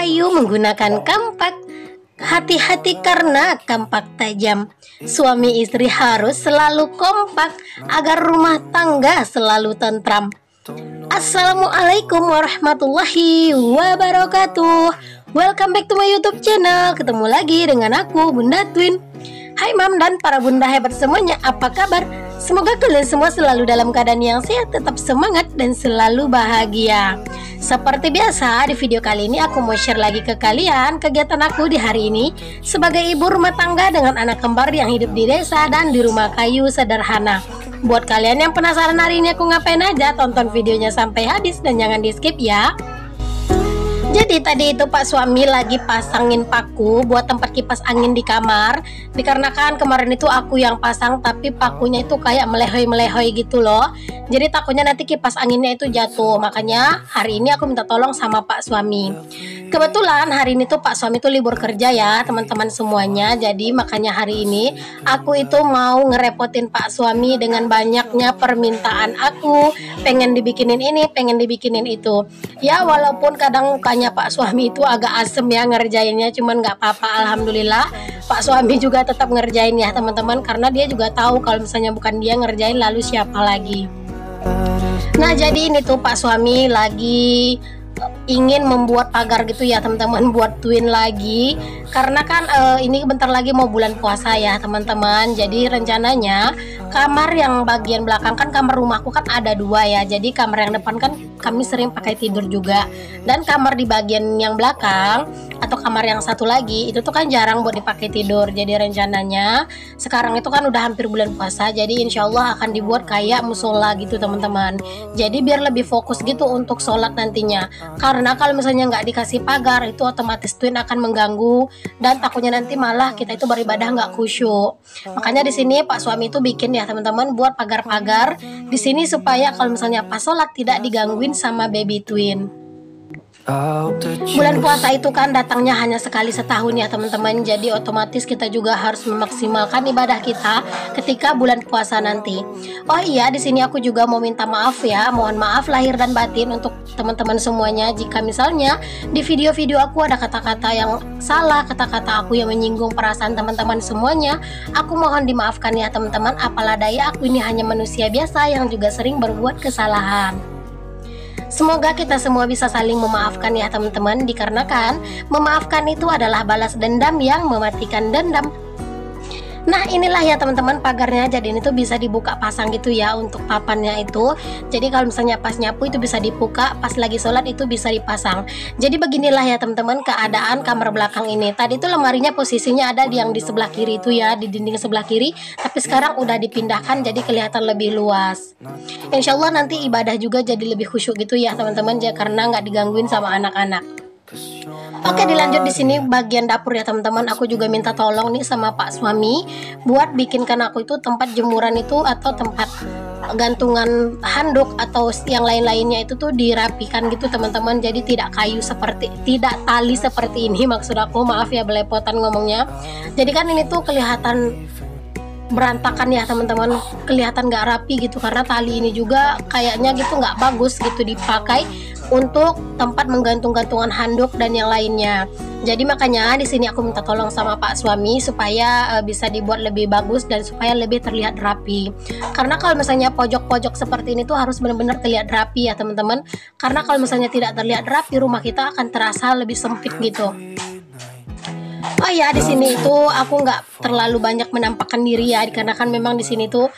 kayu menggunakan kampak. Hati-hati karena kampak tajam. Suami istri harus selalu kompak agar rumah tangga selalu tentram. Assalamualaikum warahmatullahi wabarakatuh. Welcome back to my YouTube channel. Ketemu lagi dengan aku, Bunda Twin. Hai Mam dan para bunda hebat semuanya, apa kabar? Semoga kalian semua selalu dalam keadaan yang sehat, tetap semangat dan selalu bahagia. Seperti biasa, di video kali ini aku mau share lagi ke kalian kegiatan aku di hari ini sebagai ibu rumah tangga dengan anak kembar yang hidup di desa dan di rumah kayu sederhana. Buat kalian yang penasaran hari ini aku ngapain aja, tonton videonya sampai habis dan jangan di skip ya. Jadi tadi itu Pak suami lagi pasangin paku buat tempat kipas angin di kamar. Dikarenakan kemarin itu aku yang pasang, tapi pakunya itu kayak melehoi-melehoi gitu loh. Jadi takutnya nanti kipas anginnya itu jatuh. Makanya hari ini aku minta tolong sama Pak suami. Kebetulan hari ini tuh Pak suami tuh libur kerja ya teman-teman semuanya. Jadi makanya hari ini aku itu mau ngerepotin Pak suami dengan banyaknya permintaan aku. Pengen dibikinin ini, pengen dibikinin itu. Ya walaupun kadang mukanya Pak suami itu agak asem ya ngerjainnya, cuman nggak apa-apa, alhamdulillah Pak suami juga tetap ngerjain ya teman-teman, karena dia juga tahu kalau misalnya bukan dia ngerjain lalu siapa lagi. Nah jadi ini tuh Pak suami lagi ingin membuat pagar gitu ya teman-teman, buat twin lagi, karena kan ini bentar lagi mau bulan puasa ya teman-teman. Jadi rencananya kamar yang bagian belakang, kan kamar rumahku kan ada dua ya, jadi kamar yang depan kan kami sering pakai tidur juga, dan kamar di bagian yang belakang atau kamar yang satu lagi itu tuh kan jarang buat dipakai tidur. Jadi rencananya sekarang itu kan udah hampir bulan puasa, jadi insya Allah akan dibuat kayak musola gitu teman-teman. Jadi biar lebih fokus gitu untuk sholat nantinya, karena kalau misalnya nggak dikasih pagar itu otomatis twin akan mengganggu dan takutnya nanti malah kita itu beribadah nggak khusyuk. Makanya di sini Pak suami itu bikin ya teman-teman buat pagar-pagar di sini supaya kalau misalnya pas sholat tidak digangguin sama baby twin. Bulan puasa itu kan datangnya hanya sekali setahun ya teman-teman, jadi otomatis kita juga harus memaksimalkan ibadah kita ketika bulan puasa nanti. Oh iya, di sini aku juga mau minta maaf ya, mohon maaf lahir dan batin untuk teman-teman semuanya jika misalnya di video-video aku ada kata-kata yang salah, kata-kata aku yang menyinggung perasaan teman-teman semuanya. Aku mohon dimaafkan ya teman-teman, apalah daya aku ini hanya manusia biasa yang juga sering berbuat kesalahan. Semoga kita semua bisa saling memaafkan ya teman-teman, dikarenakan memaafkan itu adalah balas dendam yang mematikan dendam. Nah inilah ya teman-teman pagarnya. Jadi ini tuh bisa dibuka pasang gitu ya untuk papannya itu. Jadi kalau misalnya pas nyapu itu bisa dibuka, pas lagi sholat itu bisa dipasang. Jadi beginilah ya teman-teman keadaan kamar belakang ini. Tadi tuh lemarinya posisinya ada di yang di sebelah kiri itu ya, di dinding sebelah kiri. Tapi sekarang udah dipindahkan jadi kelihatan lebih luas. Insya Allah nanti ibadah juga jadi lebih khusyuk gitu ya teman-teman, karena nggak digangguin sama anak-anak. Oke, dilanjut di sini bagian dapur ya teman-teman. Aku juga minta tolong nih sama Pak suami buat bikinkan aku itu tempat jemuran itu atau tempat gantungan handuk atau yang lain-lainnya itu tuh dirapikan gitu teman-teman. Jadi tidak tali seperti ini maksud aku, maaf ya belepotan ngomongnya. Jadi kan ini tuh kelihatan berantakan ya teman-teman, kelihatan nggak rapi gitu karena tali ini juga kayaknya gitu nggak bagus gitu dipakai untuk tempat menggantung-gantungan handuk dan yang lainnya. Jadi makanya di sini aku minta tolong sama Pak suami supaya bisa dibuat lebih bagus dan supaya lebih terlihat rapi. Karena kalau misalnya pojok-pojok seperti ini tuh harus benar-benar terlihat rapi ya teman-teman. Karena kalau misalnya tidak terlihat rapi, rumah kita akan terasa lebih sempit gitu. Oh ya, di sini itu aku nggak terlalu banyak menampakkan diri ya, dikarenakan memang di sini tuh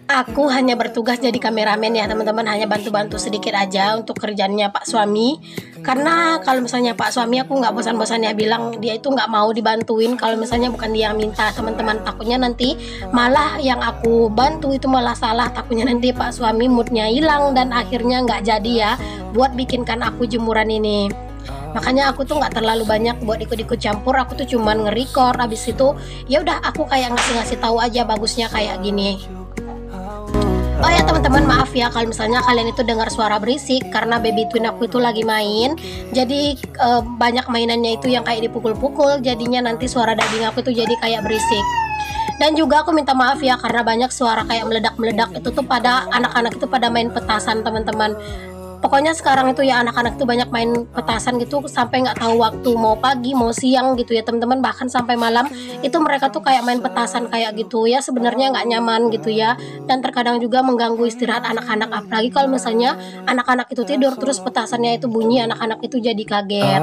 aku hanya bertugas jadi kameramen ya teman-teman, hanya bantu-bantu sedikit aja untuk kerjanya Pak suami. Karena kalau misalnya Pak suami aku nggak bosan-bosannya bilang dia itu nggak mau dibantuin kalau misalnya bukan dia yang minta teman-teman. Takutnya nanti malah yang aku bantu itu malah salah, takutnya nanti Pak suami moodnya hilang dan akhirnya nggak jadi ya buat bikinkan aku jemuran ini. Makanya aku tuh nggak terlalu banyak buat ikut-ikut campur, aku tuh cuman nge-record, habis itu ya udah aku kayak ngasih tahu aja bagusnya kayak gini. Oh ya teman-teman, maaf ya kalau misalnya kalian itu dengar suara berisik karena baby twin aku itu lagi main. Jadi banyak mainannya itu yang kayak dipukul-pukul, jadinya nanti suara daging aku itu jadi kayak berisik. Dan juga aku minta maaf ya karena banyak suara kayak meledak-meledak itu tuh pada anak-anak itu pada main petasan teman-teman. Pokoknya sekarang itu ya anak-anak tuh banyak main petasan gitu sampai nggak tahu waktu, mau pagi mau siang gitu ya teman-teman, bahkan sampai malam itu mereka tuh kayak main petasan kayak gitu ya, sebenarnya nggak nyaman gitu ya, dan terkadang juga mengganggu istirahat anak-anak, apalagi kalau misalnya anak-anak itu tidur terus petasannya itu bunyi, anak-anak itu jadi kaget.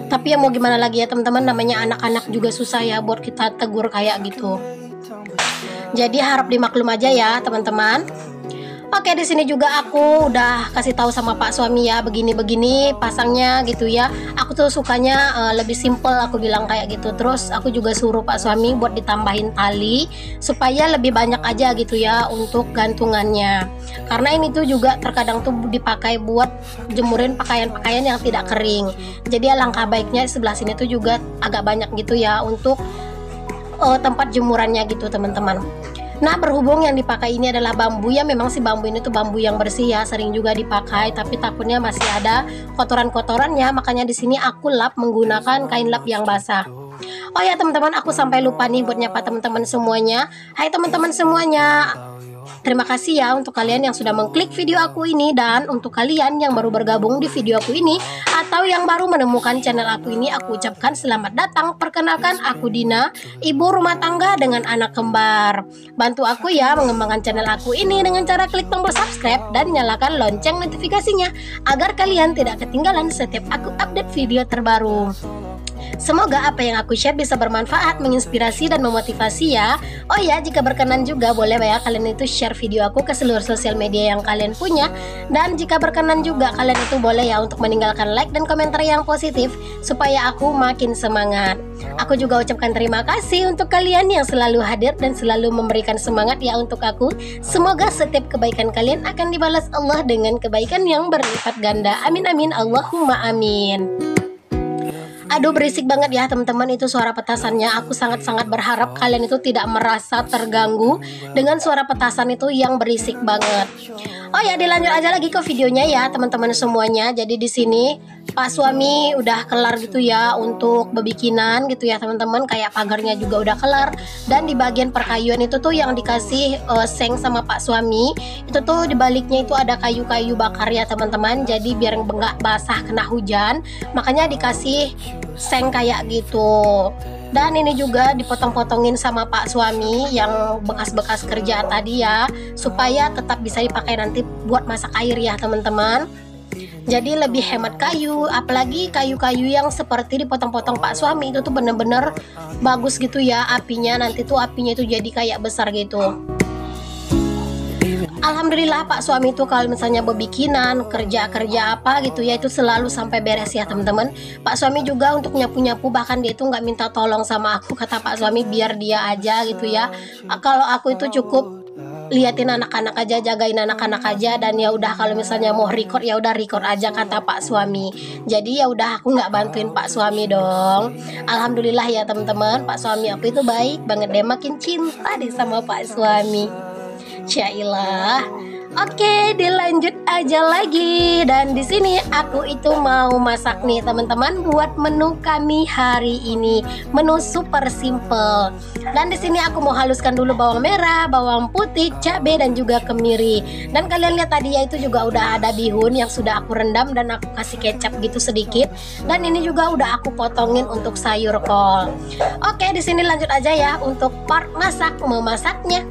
Tapi ya mau gimana lagi ya teman-teman, namanya anak-anak juga susah ya buat kita tegur kayak gitu. Jadi harap dimaklum aja ya teman-teman. Oke, di sini juga aku udah kasih tahu sama Pak suami ya, begini-begini pasangnya gitu ya. Aku tuh sukanya lebih simple, aku bilang kayak gitu. Terus aku juga suruh Pak suami buat ditambahin tali supaya lebih banyak aja gitu ya untuk gantungannya. Karena ini tuh juga terkadang tuh dipakai buat jemurin pakaian-pakaian yang tidak kering. Jadi alangkah baiknya sebelah sini tuh juga agak banyak gitu ya untuk tempat jemurannya gitu teman-teman. Nah, berhubung yang dipakai ini adalah bambu ya, memang si bambu ini tuh bambu yang bersih ya, sering juga dipakai, tapi takutnya masih ada kotoran-kotorannya, makanya di sini aku lap menggunakan kain lap yang basah. Oh ya teman-teman, aku sampai lupa nih buat nyapa teman-teman semuanya. Hai teman-teman semuanya. Terima kasih ya untuk kalian yang sudah mengklik video aku ini, dan untuk kalian yang baru bergabung di video aku ini atau yang baru menemukan channel aku ini, aku ucapkan selamat datang. Perkenalkan, aku Dina, ibu rumah tangga dengan anak kembar. Bantu aku ya mengembangkan channel aku ini dengan cara klik tombol subscribe dan nyalakan lonceng notifikasinya agar kalian tidak ketinggalan setiap aku update video terbaru. Semoga apa yang aku share bisa bermanfaat, menginspirasi, dan memotivasi ya. Oh ya, jika berkenan juga boleh ya kalian itu share video aku ke seluruh sosial media yang kalian punya. Dan jika berkenan juga kalian itu boleh ya untuk meninggalkan like dan komentar yang positif supaya aku makin semangat. Aku juga ucapkan terima kasih untuk kalian yang selalu hadir dan selalu memberikan semangat ya untuk aku. Semoga setiap kebaikan kalian akan dibalas Allah dengan kebaikan yang berlipat ganda. Amin amin, Allahumma amin. Aduh, berisik banget ya teman-teman itu suara petasannya. Aku sangat-sangat berharap kalian itu tidak merasa terganggu dengan suara petasan itu yang berisik banget. Oh ya, dilanjut aja lagi ke videonya ya teman-teman semuanya. Jadi di sini Pak suami udah kelar gitu ya untuk bebikinan gitu ya teman-teman, kayak pagarnya juga udah kelar, dan di bagian perkayuan itu tuh yang dikasih seng sama Pak suami itu tuh dibaliknya itu ada kayu-kayu bakar ya teman-teman. Jadi biar nggak basah kena hujan, makanya dikasih seng kayak gitu. Dan ini juga dipotong-potongin sama Pak suami yang bekas-bekas kerja tadi ya, supaya tetap bisa dipakai nanti buat masak air ya teman-teman. Jadi lebih hemat kayu, apalagi kayu-kayu yang seperti dipotong-potong Pak suami itu tuh bener-bener bagus gitu ya apinya, nanti tuh apinya itu jadi kayak besar gitu. Alhamdulillah Pak suami itu kalau misalnya bebikinan, kerja-kerja apa gitu ya, itu selalu sampai beres ya teman-teman. Pak suami juga untuk nyapu-nyapu, bahkan dia itu nggak minta tolong sama aku, kata Pak suami biar dia aja gitu ya. Kalau aku itu cukup liatin anak-anak aja, jagain anak-anak aja, dan ya udah kalau misalnya mau record ya udah record aja, kata Pak suami. Jadi ya udah aku nggak bantuin Pak suami dong. Alhamdulillah ya teman-teman, Pak suami aku itu baik banget deh, makin cinta deh sama Pak suami. Syailah. Oke, dilanjut aja lagi. Dan di sini aku itu mau masak nih teman-teman buat menu kami hari ini. Menu super simple. Dan di sini aku mau haluskan dulu bawang merah, bawang putih, cabai, dan juga kemiri. Dan kalian lihat tadi ya itu juga udah ada bihun yang sudah aku rendam dan aku kasih kecap gitu sedikit. Dan ini juga udah aku potongin untuk sayur kol. Oke, di sini lanjut aja ya untuk part memasaknya.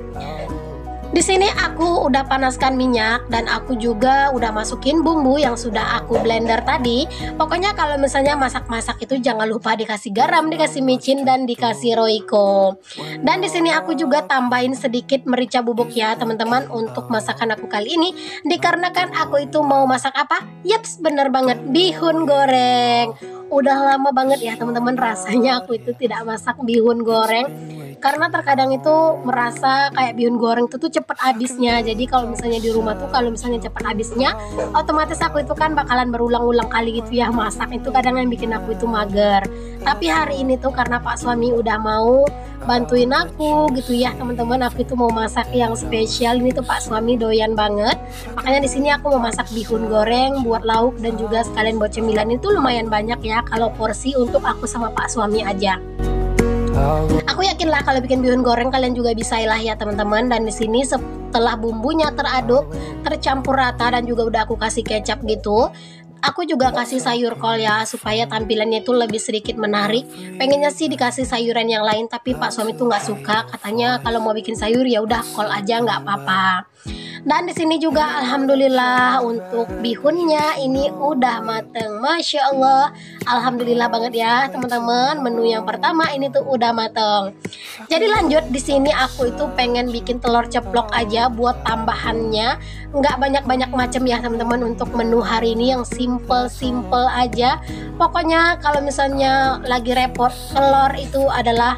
Di sini aku udah panaskan minyak dan aku juga udah masukin bumbu yang sudah aku blender tadi. Pokoknya kalau misalnya masak-masak itu jangan lupa dikasih garam, dikasih micin, dan dikasih roiko. Dan di sini aku juga tambahin sedikit merica bubuk ya teman-teman untuk masakan aku kali ini. Dikarenakan aku itu mau masak apa? Yaps, bener banget, bihun goreng. Udah lama banget ya teman-teman rasanya aku itu tidak masak bihun goreng, karena terkadang itu merasa kayak bihun goreng itu tuh cepet habisnya. Jadi kalau misalnya di rumah tuh kalau misalnya cepet habisnya, otomatis aku itu kan bakalan berulang-ulang kali gitu ya masak, itu kadang yang bikin aku itu mager. Tapi hari ini tuh karena Pak suami udah mau bantuin aku gitu ya teman-teman, aku itu mau masak yang spesial. Ini tuh Pak suami doyan banget, makanya di sini aku mau masak bihun goreng buat lauk dan juga sekalian buat cemilan. Itu lumayan banyak ya kalau porsi untuk aku sama Pak suami aja. Aku yakin lah kalau bikin bihun goreng kalian juga bisa lah ya teman-teman. Dan di sini setelah bumbunya teraduk, tercampur rata dan juga udah aku kasih kecap gitu, aku juga kasih sayur kol ya, supaya tampilannya itu lebih sedikit menarik. Pengennya sih dikasih sayuran yang lain, tapi Pak suami tuh nggak suka, katanya kalau mau bikin sayur ya udah kol aja nggak apa-apa. Dan di sini juga alhamdulillah untuk bihunnya ini udah mateng, masya Allah, alhamdulillah banget ya teman-teman. Menu yang pertama ini tuh udah mateng. Jadi lanjut, di sini aku itu pengen bikin telur ceplok aja buat tambahannya, nggak banyak-banyak macam ya teman-teman. Untuk menu hari ini yang simple aja. Pokoknya kalau misalnya lagi repot, telur itu adalah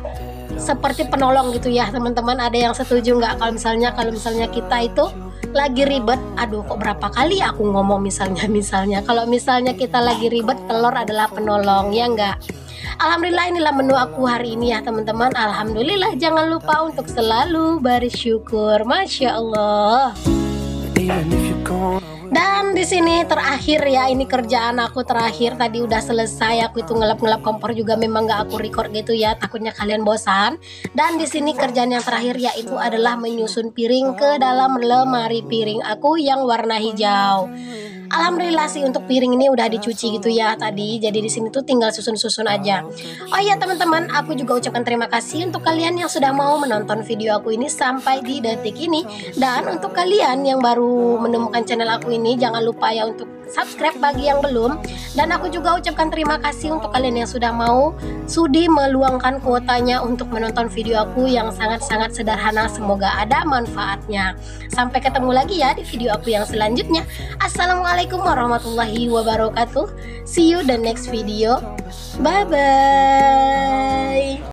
seperti penolong gitu ya teman-teman. Ada yang setuju nggak kalau misalnya kita itu lagi ribet? Aduh, kok berapa kali aku ngomong misalnya kalau misalnya kita lagi ribet, telur adalah penolong, ya enggak? Alhamdulillah, inilah menu aku hari ini ya teman-teman. Alhamdulillah, jangan lupa untuk selalu bersyukur, masya Allah. Dan di sini terakhir ya, ini kerjaan aku terakhir, tadi udah selesai. Aku itu ngelap kompor juga, memang nggak aku record gitu ya, takutnya kalian bosan. Dan di sini kerjaan yang terakhir yaitu adalah menyusun piring ke dalam lemari piring aku yang warna hijau. Alhamdulillah sih untuk piring ini udah dicuci gitu ya tadi. Jadi di sini tuh tinggal susun-susun aja. Oh iya teman-teman, aku juga ucapkan terima kasih untuk kalian yang sudah mau menonton video aku ini sampai di detik ini. Dan untuk kalian yang baru menemukan channel aku ini, jangan lupa ya untuk subscribe bagi yang belum. Dan aku juga ucapkan terima kasih untuk kalian yang sudah mau sudi meluangkan kuotanya untuk menonton video aku yang sangat-sangat sederhana. Semoga ada manfaatnya. Sampai ketemu lagi ya di video aku yang selanjutnya. Assalamualaikum warahmatullahi wabarakatuh. See you the next video. Bye bye.